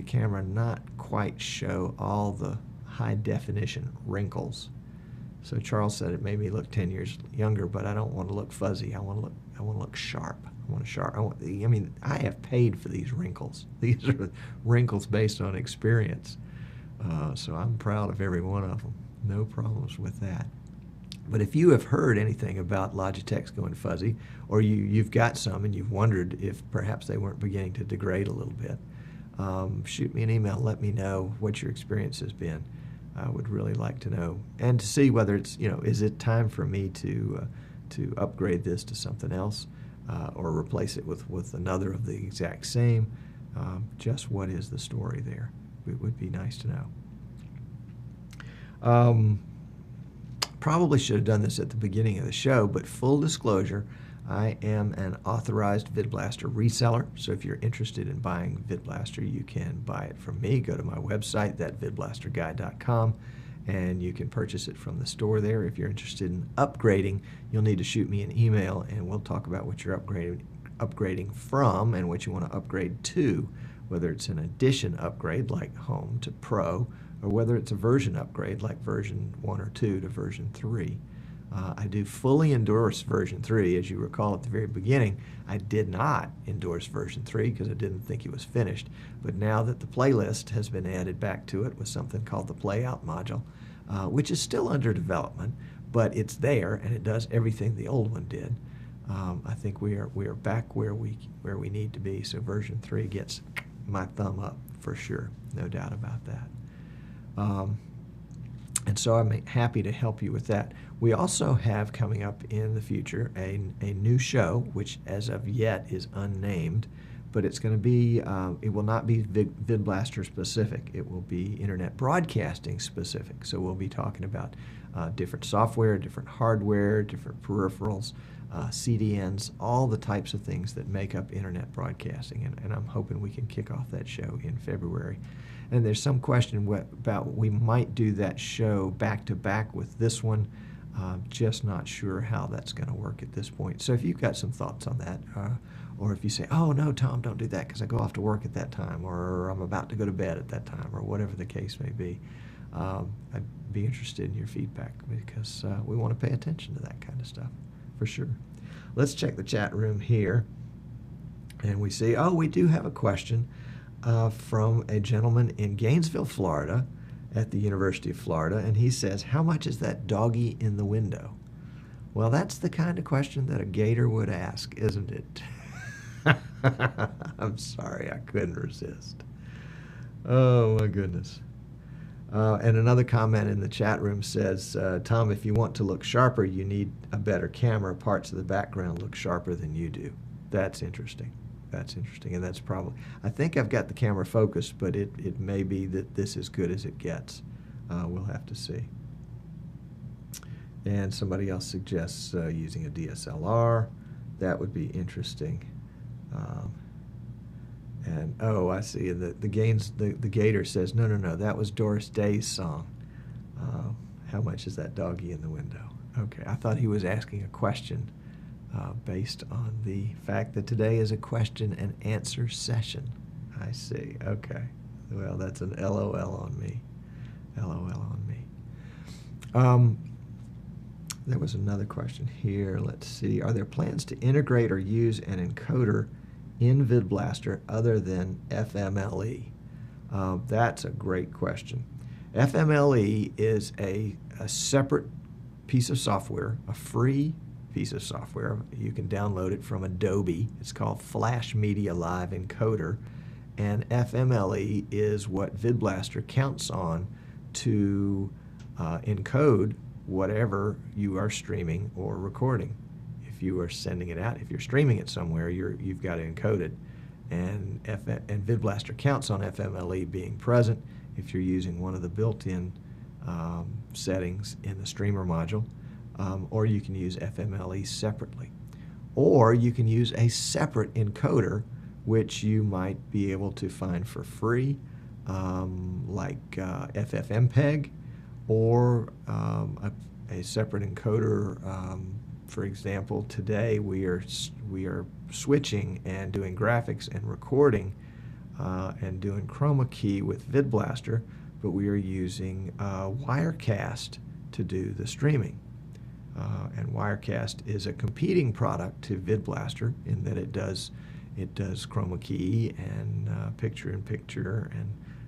S1: camera not quite show all the high definition wrinkles. So Charles said it made me look 10 years younger, but I don't want to look fuzzy. I want to look sharp. I mean, I have paid for these wrinkles. These are wrinkles based on experience. So I'm proud of every one of them. No problems with that. But if you have heard anything about Logitech's going fuzzy, or you've got some and you've wondered if perhaps they weren't beginning to degrade a little bit, shoot me an email. Let me know what your experience has been. I would really like to know, and to see whether it's, is it time for me to upgrade this to something else, or replace it with another of the exact same. Just what is the story there? It would be nice to know. Probably should have done this at the beginning of the show, but full disclosure, I am an authorized VidBlaster reseller, so if you're interested in buying VidBlaster, you can buy it from me. Go to my website, thatvidblasterguy.com, and you can purchase it from the store there. If you're interested in upgrading, you'll need to shoot me an email, and we'll talk about what you're upgrading from and what you want to upgrade to, whether it's an edition upgrade like Home to Pro, or whether it's a version upgrade like version 1 or 2 to version 3. I do fully endorse version 3. As you recall at the very beginning, I did not endorse version 3 because I didn't think it was finished. But now that the playlist has been added back to it with something called the Playout module, which is still under development, but it's there and it does everything the old one did. I think we are back where we need to be. So version 3 gets my thumb up for sure, no doubt about that. And so I'm happy to help you with that. We also have coming up in the future a new show, which as of yet is unnamed, but it's going to be, it will not be VidBlaster specific. It will be internet broadcasting specific. So we'll be talking about different software, different hardware, different peripherals, CDNs, all the types of things that make up internet broadcasting. And I'm hoping we can kick off that show in February. And there's some question about we might do that show back to back with this one. Just not sure how that's going to work at this point. So if you've got some thoughts on that, or if you say, oh no, Tom, don't do that because I go off to work at that time, or I'm about to go to bed at that time, or whatever the case may be, I'd be interested in your feedback because we want to pay attention to that kind of stuff for sure. Let's check the chat room here. And we see, oh, we do have a question. from a gentleman in Gainesville, Florida, at the University of Florida, and he says, "How much is that doggy in the window?" Well, that's the kind of question that a gator would ask, isn't it? I'm sorry, I couldn't resist. Oh, my goodness. And another comment in the chat room says, Tom, if you want to look sharper, you need a better camera. Parts of the background look sharper than you do. That's interesting. That's interesting. And that's probably, I think I've got the camera focused, but it may be that this is as good as it gets. We'll have to see. And somebody else suggests using a DSLR. That would be interesting. And oh, I see. The Gator says, no, that was Doris Day's song. How much is that doggy in the window? Okay, I thought he was asking a question based on the fact that today is a question and answer session. I see. Okay. Well, that's an LOL on me. LOL on me. There was another question here. Let's see. Are there plans to integrate or use an encoder in VidBlaster other than FMLE? That's a great question. FMLE is a separate piece of software, a free piece of software. You can download it from Adobe. It's called Flash Media Live Encoder. And FMLE is what VidBlaster counts on to encode whatever you are streaming or recording. If you are sending it out, if you're streaming it somewhere, you've got to encode it. And VidBlaster counts on FMLE being present if you're using one of the built-in settings in the streamer module, or you can use FMLE separately. Or you can use a separate encoder, which you might be able to find for free, like FFmpeg, or a separate encoder. For example, today we are switching and doing graphics and recording and doing chroma key with VidBlaster, but we are using Wirecast to do the streaming. And Wirecast is a competing product to VidBlaster in that it does chroma key and picture-in-picture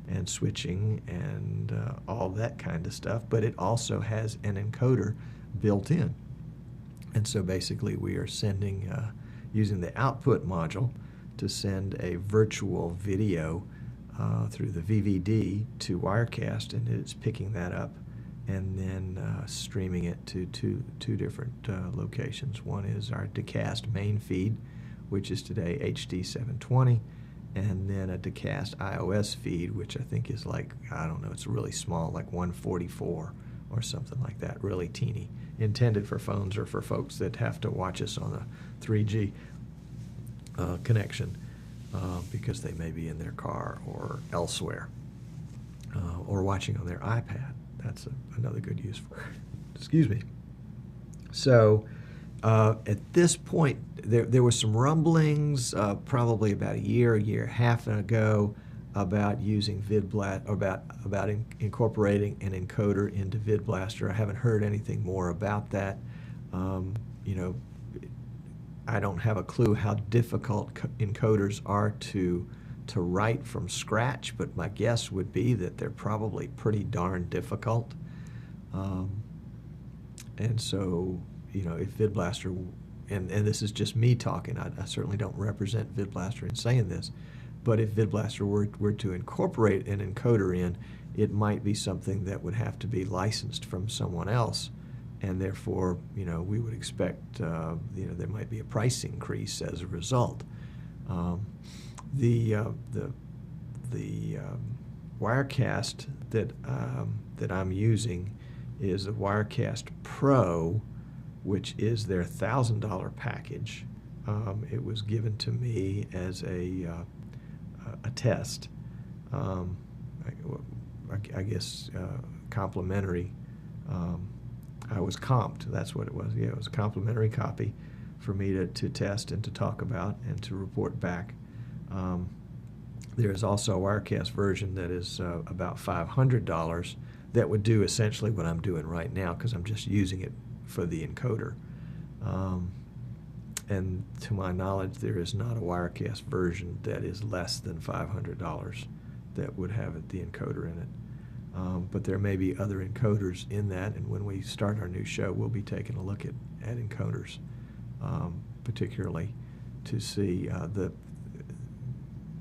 S1: and switching and all that kind of stuff, but it also has an encoder built in. And so basically we are sending, using the output module to send a virtual video through the VVD to Wirecast, and it's picking that up and then streaming it to two different locations. One is our Decast main feed, which is today HD 720, and then a Decast iOS feed, which I think is like, I don't know, it's really small, like 144 or something like that, really teeny, intended for phones or for folks that have to watch us on a 3G connection because they may be in their car or elsewhere, or watching on their iPad. That's another good use for it. Excuse me. So at this point, there was some rumblings probably about a year and a half ago about using VidBlaster, about incorporating an encoder into VidBlaster. I haven't heard anything more about that. You know, I don't have a clue how difficult encoders are to write from scratch, but my guess would be that they're probably pretty darn difficult. And so, you know, if VidBlaster, and this is just me talking, I certainly don't represent VidBlaster in saying this, but if VidBlaster were to incorporate an encoder in, it might be something that would have to be licensed from someone else, and therefore, you know, we would expect, you know, there might be a price increase as a result. The Wirecast that I'm using is the Wirecast Pro, which is their $1,000 package. It was given to me as a test. I guess complimentary. I was comped. That's what it was. Yeah, it was a complimentary copy for me to test and to talk about and to report back. There is also a Wirecast version that is about $500 that would do essentially what I'm doing right now because I'm just using it for the encoder. And to my knowledge, there is not a Wirecast version that is less than $500 that would have the encoder in it. But there may be other encoders in that, and when we start our new show, we'll be taking a look at encoders, particularly to see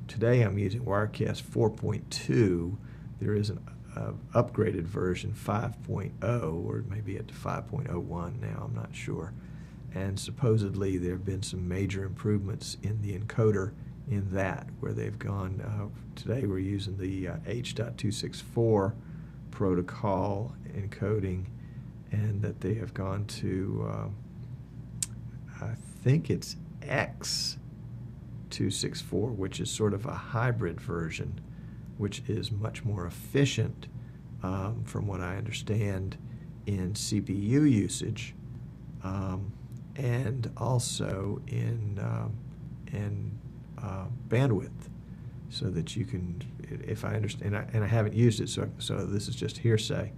S1: today I'm using Wirecast 4.2. There is an upgraded version 5.0, or maybe at 5.01 now, I'm not sure. And supposedly there have been some major improvements in the encoder in that, where they've gone, today we're using the H.264 protocol encoding, and that they have gone to, I think it's X.264, which is sort of a hybrid version, which is much more efficient, from what I understand, in CPU usage, and also in bandwidth, so that you can, if I understand, and I haven't used it, so this is just hearsay,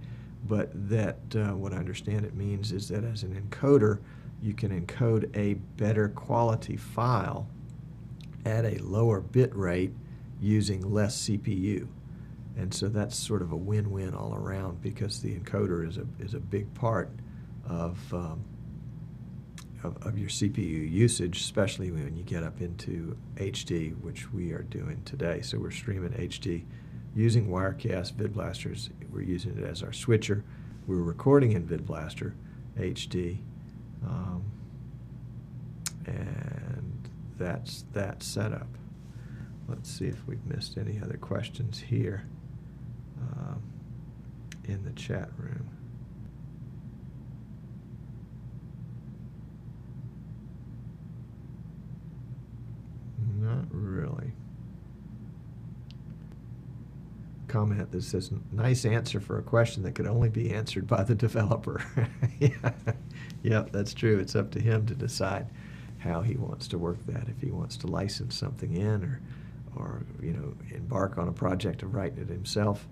S1: but that what I understand it means is that as an encoder, you can encode a better quality file at a lower bit rate using less CPU. And so that's sort of a win-win all around, because the encoder is a big part of your CPU usage, especially when you get up into HD, which we are doing today. So we're streaming HD using Wirecast. VidBlasters, we're using it as our switcher. We're recording in VidBlaster HD, and that's that setup. Let's see if we've missed any other questions here in the chat room. Not really. Comment that says, nice answer for a question that could only be answered by the developer. Yeah. Yep, that's true. It's up to him to decide how he wants to work that, if he wants to license something in, or embark on a project of writing it himself.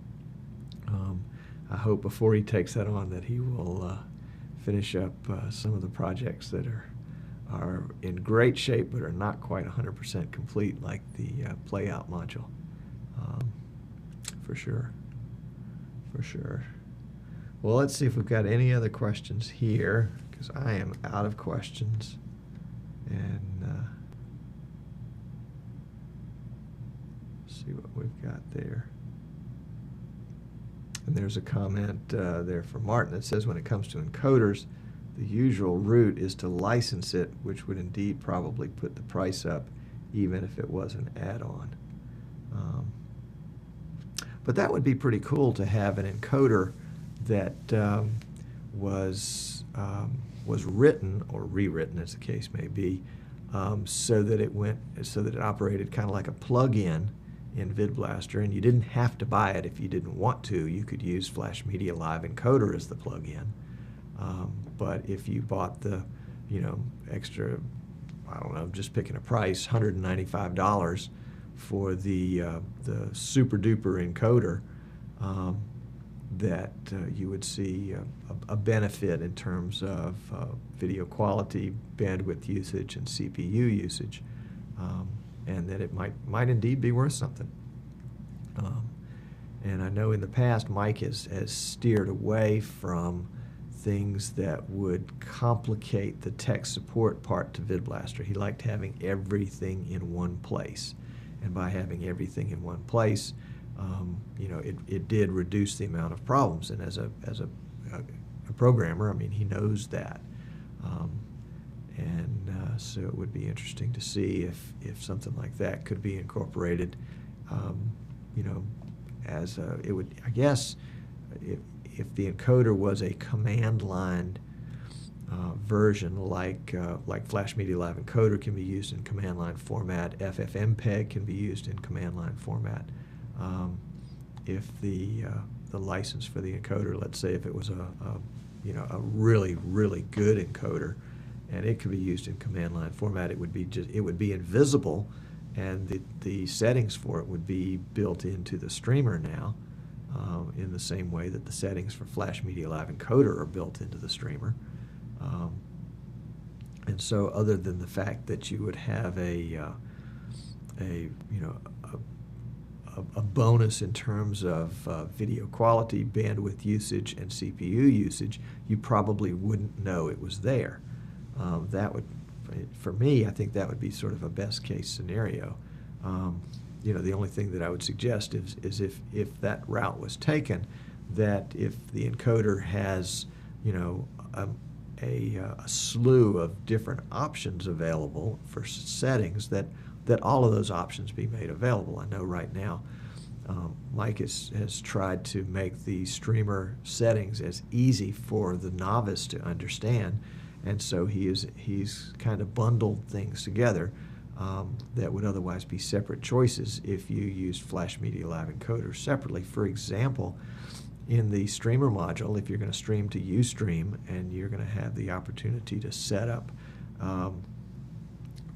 S1: I hope before he takes that on that he will finish up some of the projects that are in great shape but are not quite 100% complete, like the playout module. For sure. Well, let's see if we've got any other questions here, because I am out of questions. And see what we've got there. And there's a comment there from Martin that says, when it comes to encoders, the usual route is to license it, which would indeed probably put the price up, even if it was an add-on. But that would be pretty cool to have an encoder that was written or rewritten, as the case may be, so that it operated kind of like a plug-in in VidBlaster, and you didn't have to buy it if you didn't want to. You could use Flash Media Live Encoder as the plug-in. But if you bought the, extra, I don't know, just picking a price, $195 for the super duper encoder, that you would see a benefit in terms of video quality, bandwidth usage, and CPU usage, and that it might indeed be worth something. And I know in the past Mike has steered away from things that would complicate the tech support part to VidBlaster. He liked having everything in one place, and by having everything in one place, it did reduce the amount of problems. And as a programmer, I mean, he knows that, so it would be interesting to see if something like that could be incorporated. As it would, I guess, if the encoder was a command line version, like Flash Media Live Encoder can be used in command line format, FFmpeg can be used in command line format. If the license for the encoder, let's say if it was a really, really good encoder, and it could be used in command line format, it would be invisible, and the settings for it would be built into the streamer now, in the same way that the settings for Flash Media Live Encoder are built into the streamer. And so, other than the fact that you would have a bonus in terms of video quality, bandwidth usage, and CPU usage, you probably wouldn't know it was there. That would, for me, I think that would be sort of a best case scenario. The only thing that I would suggest is if that route was taken, that if the encoder has, a slew of different options available for settings, that all of those options be made available. I know right now Mike has tried to make the streamer settings as easy for the novice to understand, and so he's kind of bundled things together that would otherwise be separate choices if you used Flash Media Live encoders separately. For example, in the streamer module, if you're going to stream to Ustream and you're going to have the opportunity to set up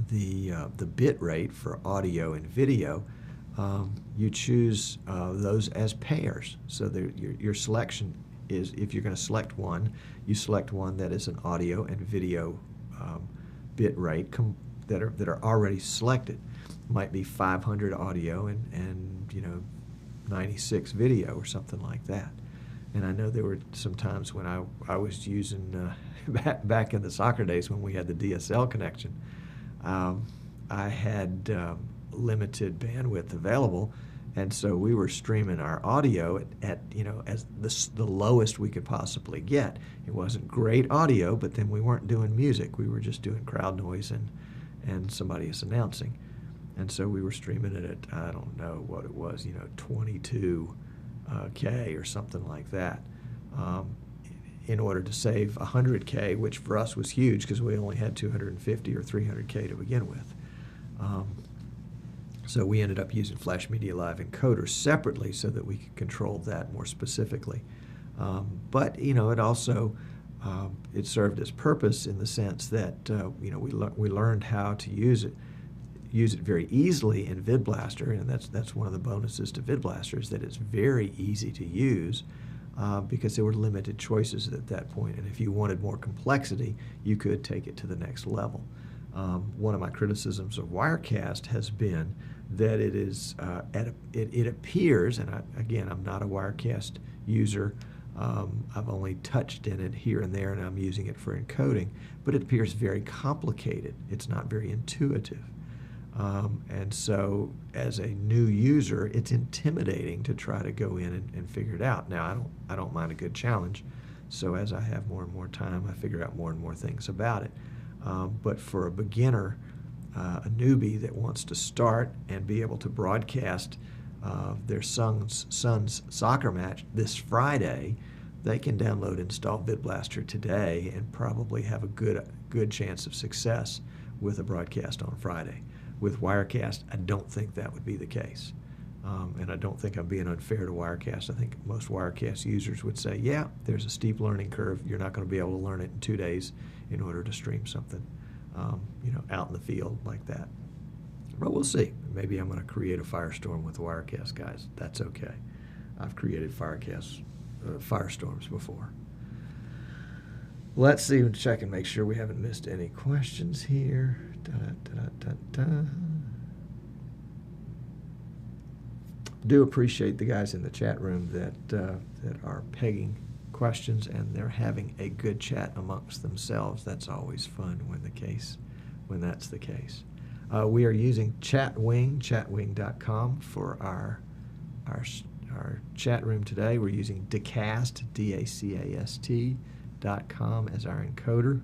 S1: the bit rate for audio and video, you choose those as pairs. So your selection is, if you're going to select one, you select one that is an audio and video bit rate that are already selected. Might be 500 audio and 96 video or something like that. And I know there were some times when I was using back in the soccer days when we had the DSL connection. I had limited bandwidth available, and so we were streaming our audio at as the lowest we could possibly get. It wasn't great audio, but then we weren't doing music. We were just doing crowd noise and somebody is announcing. And so we were streaming it at, I don't know what it was, 22K or something like that, in order to save 100K, which for us was huge because we only had 250 or 300K to begin with. So we ended up using Flash Media Live encoders separately so that we could control that more specifically. But it also it served its purpose in the sense that we learned how to use it very easily in VidBlaster, and that's one of the bonuses to VidBlaster, is that it's very easy to use because there were limited choices at that point, and if you wanted more complexity, you could take it to the next level. One of my criticisms of Wirecast has been that it is it appears, and I'm not a Wirecast user. I've only touched in it here and there, and I'm using it for encoding, but it appears very complicated. It's not very intuitive. And so as a new user, it's intimidating to try to go in and figure it out. Now, I don't mind a good challenge, so as I have more and more time, I figure out more and more things about it. But for a beginner, a newbie that wants to start and be able to broadcast their son's soccer match this Friday, they can download and install VidBlaster today and probably have a good chance of success with a broadcast on Friday. With Wirecast, I don't think that would be the case. And I don't think I'm being unfair to Wirecast. I think most Wirecast users would say, yeah, there's a steep learning curve. You're not going to be able to learn it in 2 days in order to stream something out in the field like that. But we'll see. Maybe I'm going to create a firestorm with the Wirecast guys. That's okay. I've created firestorms before. Let's see, check and make sure we haven't missed any questions here. Do appreciate the guys in the chat room that are pegging questions, and they're having a good chat amongst themselves. That's always fun when that's the case. We are using Chatwing, chatwing.com for our chat room today. We're using Dacast, DACAST.com as our encoder,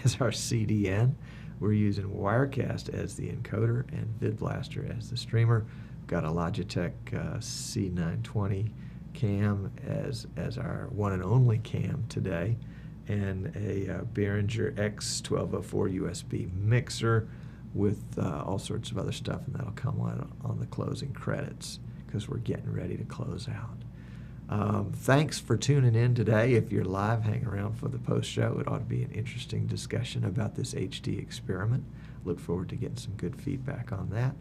S1: as our CDN. We're using Wirecast as the encoder and VidBlaster as the streamer. We've got a Logitech C920 cam as our one and only cam today, and a Behringer X1204 USB mixer with all sorts of other stuff, and that'll come on the closing credits because we're getting ready to close out. Thanks for tuning in today. If you're live, hang around for the post-show. It ought to be an interesting discussion about this HD experiment. Look forward to getting some good feedback on that.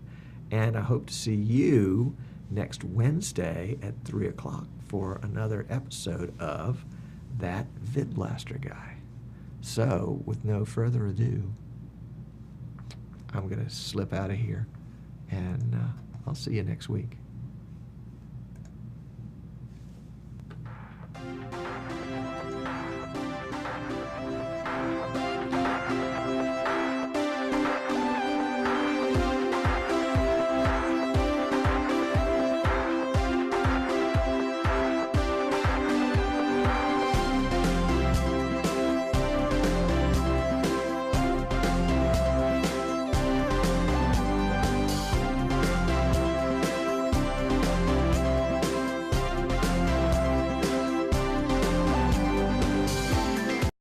S1: And I hope to see you next Wednesday at 3 o'clock for another episode of That VidBlaster Guy. So, with no further ado, I'm going to slip out of here, and I'll see you next week.